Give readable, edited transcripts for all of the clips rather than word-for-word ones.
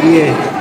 Iya.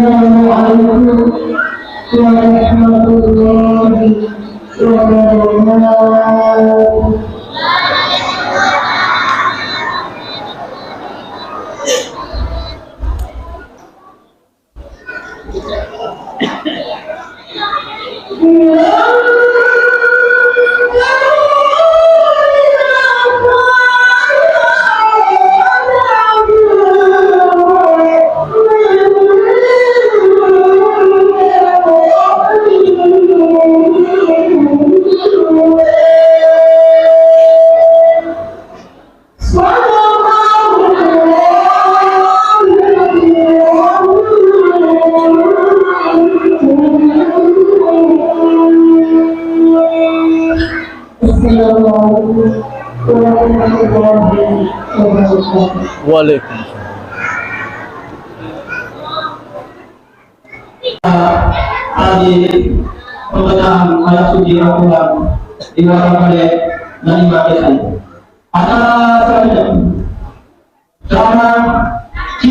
Assalamualaikum warahmatullahi wabarakatuh. Waalaikumsalam. Tadi pembacaan ayat suci Al-Quran dilakukan oleh Nani Bakesai. Ada saja selama C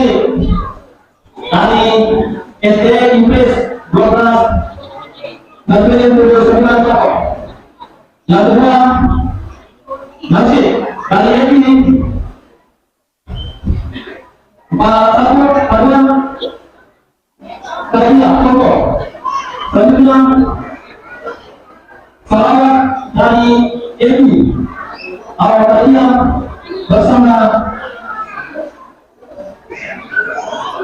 dari SD Inggris 12 nanti 29 tahun. Yang kedua masih dari ini satu adalah tadinya pokok, selanjutnya salawat dari Emi awal tadinya bersama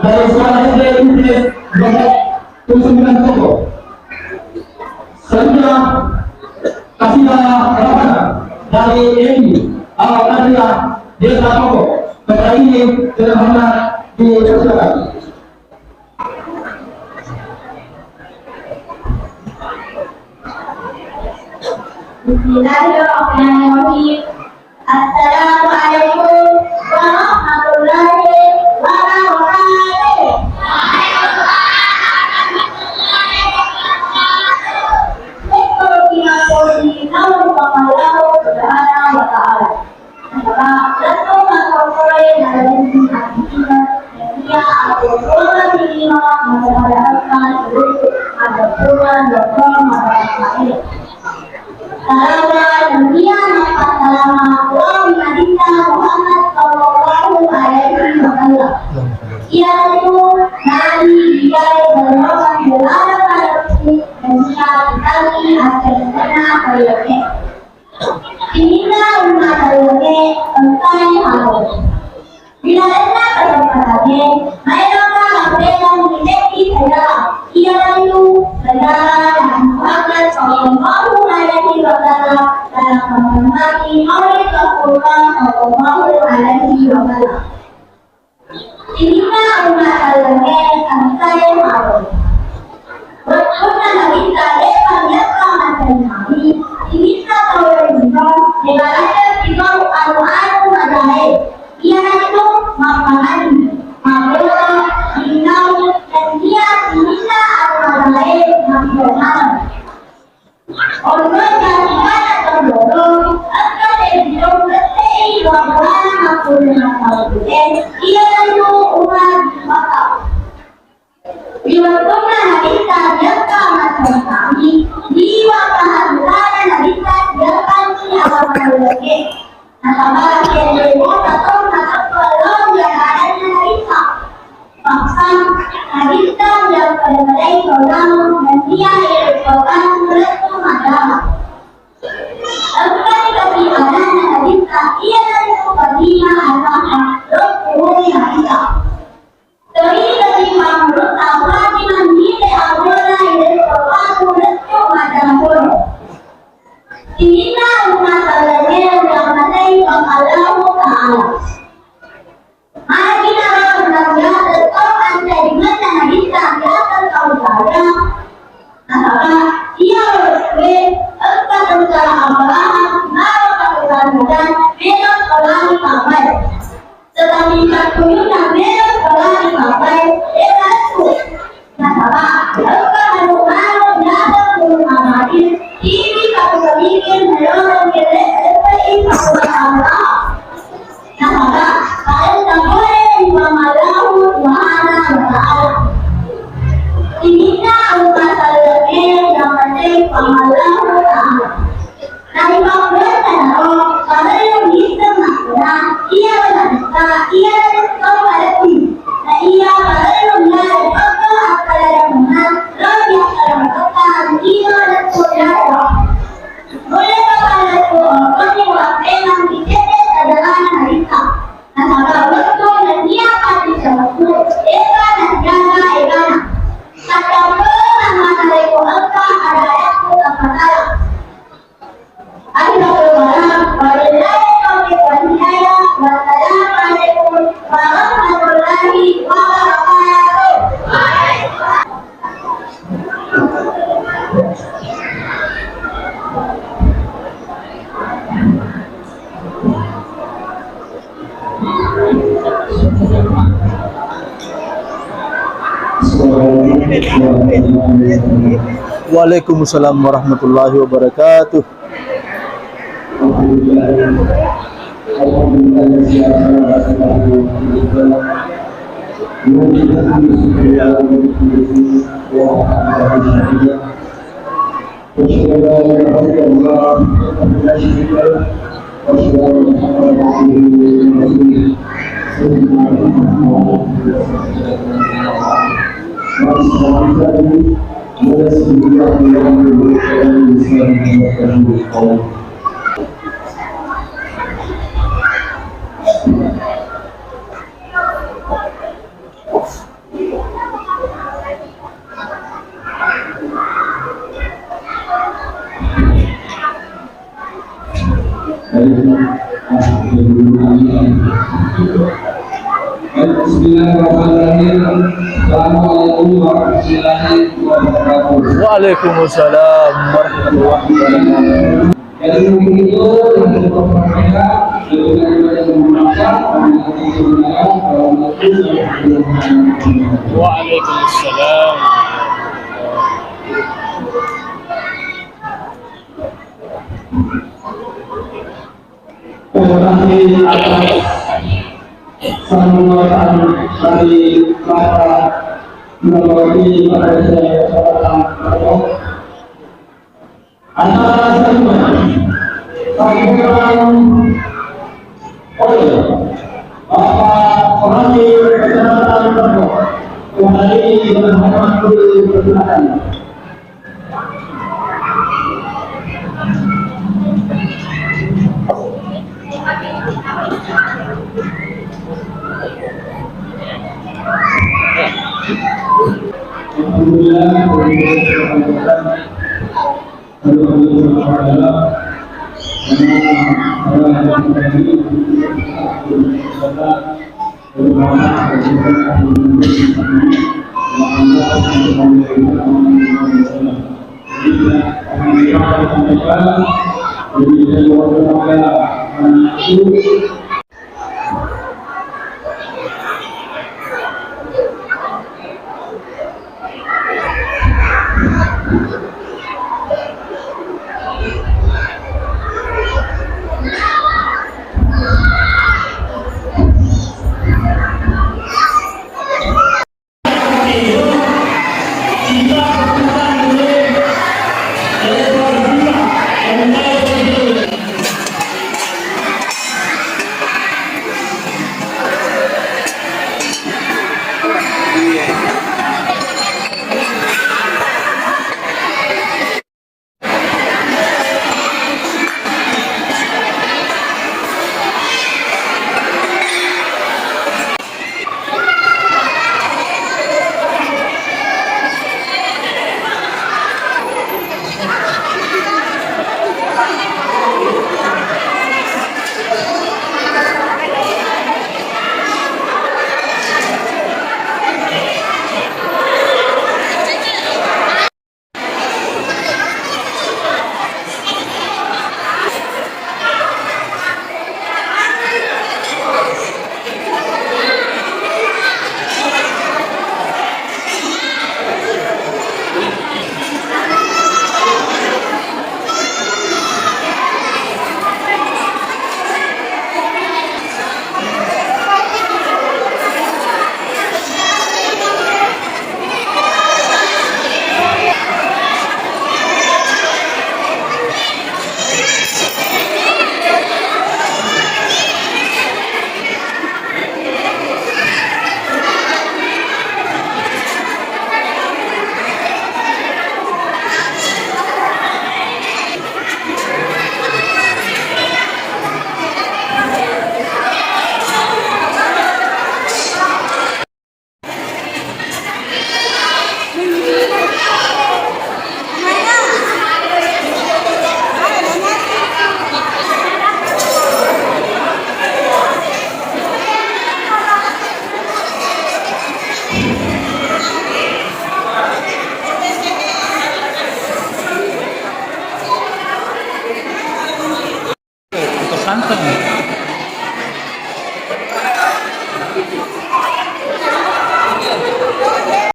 dari sekolah SD Inggris 29 pokok. Selanjutnya kasidah Rabana dari Emi awal tadinya desa pokok. Kepada ini benar-benar diucapkan. Bismillahirrahmanirrahim. Assalamualaikum warahmatullahi wabarakatuh. Yaitu Nabi dia berlawan berada pada sisi dan kami akan pernah berlebih. Inilah umat berlebih entai harus. Bila enak kedepannya, mereka akan menjadi adalah ia itu adalah dan akan Sallallahu Alaihi Wasallam dalam menghormati hari Al-Quran Sallallahu Alaihi Wasallam. Inilah umat berlebih entai harus. Berkata Nabi Sallallahu Alaihi Nabi, inilah tahun negara kita anu madai. Ia itu makanan, makanan, minum, dan dia inilah anu madai makanan. Orang yang tidak terbodoh akan hidup bersih wabah maupun maupun ia itu umat maka. Bila pernah kita jangka macam kami, jiwa kehadiran kita jangka ini akan berlebih. Nasabah yang berbuat atau nasabah yang adanya kita. Paksa kita yang pada orang dan dia yang orang mereka adalah. Apakah kasih adanya kita ia dari kepentingan agama roh yang kita. Dari ketimpangan menurut Allah dengan nilai agama yang terpaku restu pada pun. Inilah umat Allah yang mengenai Allah Taala. Mari kita benar-benar tetap anda di mana kita akan tahu saja. Nah, ia bersedia akan berusaha amalan, maka kemudian beliau telah dipakai. Tetapi satunya beliau telah dipakai itu. Nah, akan malu dalam mengamati ini kalau berpikir beliau kira seperti Allah. Nah, kalau tak boleh memalau Subhanahu wa Ta'ala. Pangalaman Ta'ala. Nalipagbulan ka na ro, para yung isang nakuna, iya wanagka, iya ikaw malapin, na iya para yung lalipagka at kalalamunan, rabi ang kalamagkakaan, iya nagpunara. Mula ka pala ko, kasi wakil ang bisetes kadalanan na rita. Nasagawin ko na iya pati sa wasto, eka nagjaga egana. Katapos ang manalay ko alka, arayak ko kapatala. Assalamualaikum warahmatullahi wabarakatuh. Waalaikumsalam warahmatullahi wabarakatuh. Bismillahirrahmanirrahim. Assalamualaikum warahmatullahi wabarakatuh. Waalaikumsalam warahmatullahi wabarakatuh. Jadi mungkin itu yang kita mereka dengan ibadah yang memaksa Waalaikumsalam. Terima kasih atas sambutan dari para melalui pada saya seorang tokoh. Antara semua Bapak Orasi Kesehatan Tokoh kembali berhormat dipersilakan. Kantong.